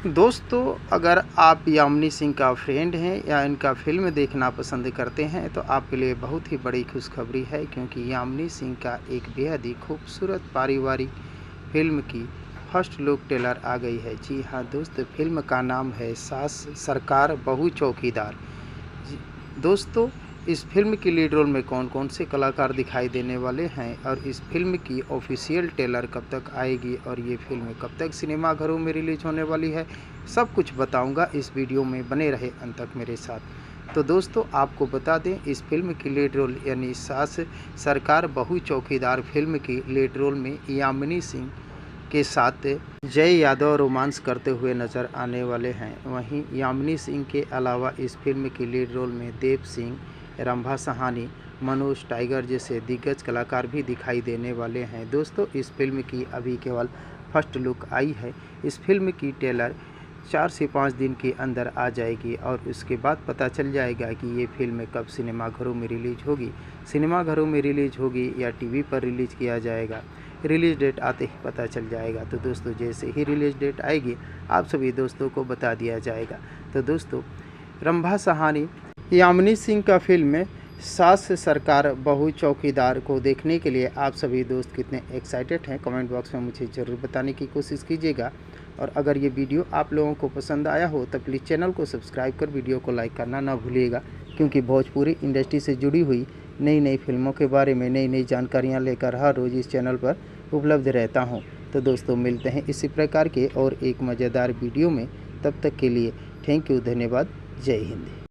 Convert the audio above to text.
दोस्तों, अगर आप यामिनी सिंह का फ्रेंड हैं या इनका फ़िल्म देखना पसंद करते हैं तो आपके लिए बहुत ही बड़ी खुशखबरी है, क्योंकि यामिनी सिंह का एक बेहद ही खूबसूरत पारिवारिक फ़िल्म की फर्स्ट लुक ट्रेलर आ गई है। जी हाँ दोस्तों, फ़िल्म का नाम है सास सरकार बहू चौकीदार। दोस्तों, इस फिल्म की लीड रोल में कौन कौन से कलाकार दिखाई देने वाले हैं और इस फिल्म की ऑफिशियल ट्रेलर कब तक आएगी और ये फिल्म कब तक सिनेमाघरों में रिलीज होने वाली है, सब कुछ बताऊंगा। इस वीडियो में बने रहे अंत तक मेरे साथ। तो दोस्तों, आपको बता दें, इस फिल्म की लीड रोल यानी सास सरकार बहू चौकीदार फिल्म की लीड रोल में यामिनी सिंह के साथ जय यादव रोमांस करते हुए नजर आने वाले हैं। वहीं यामिनी सिंह के अलावा इस फिल्म की लीड रोल में देव सिंह, रंभा सहानी, मनोज टाइगर जैसे दिग्गज कलाकार भी दिखाई देने वाले हैं। दोस्तों, इस फिल्म की अभी केवल फर्स्ट लुक आई है। इस फिल्म की ट्रेलर 4 से 5 दिन के अंदर आ जाएगी और उसके बाद पता चल जाएगा कि ये फिल्म कब सिनेमाघरों में रिलीज होगी। सिनेमाघरों में रिलीज होगी या टीवी पर रिलीज किया जाएगा, रिलीज़ डेट आते ही पता चल जाएगा। तो दोस्तों, जैसे ही रिलीज़ डेट आएगी आप सभी दोस्तों को बता दिया जाएगा। तो दोस्तों, रंभा सहानी यामिनी सिंह का फिल्म सास सरकार बहू चौकीदार को देखने के लिए आप सभी दोस्त कितने एक्साइटेड हैं, कमेंट बॉक्स में मुझे ज़रूर बताने की कोशिश कीजिएगा। और अगर ये वीडियो आप लोगों को पसंद आया हो तो प्लीज़ चैनल को सब्सक्राइब कर वीडियो को लाइक करना ना भूलिएगा, क्योंकि भोजपुरी इंडस्ट्री से जुड़ी हुई नई नई फिल्मों के बारे में नई नई जानकारियाँ लेकर हर रोज़ इस चैनल पर उपलब्ध रहता हूँ। तो दोस्तों, मिलते हैं इसी प्रकार के और एक मज़ेदार वीडियो में। तब तक के लिए थैंक यू, धन्यवाद, जय हिंद।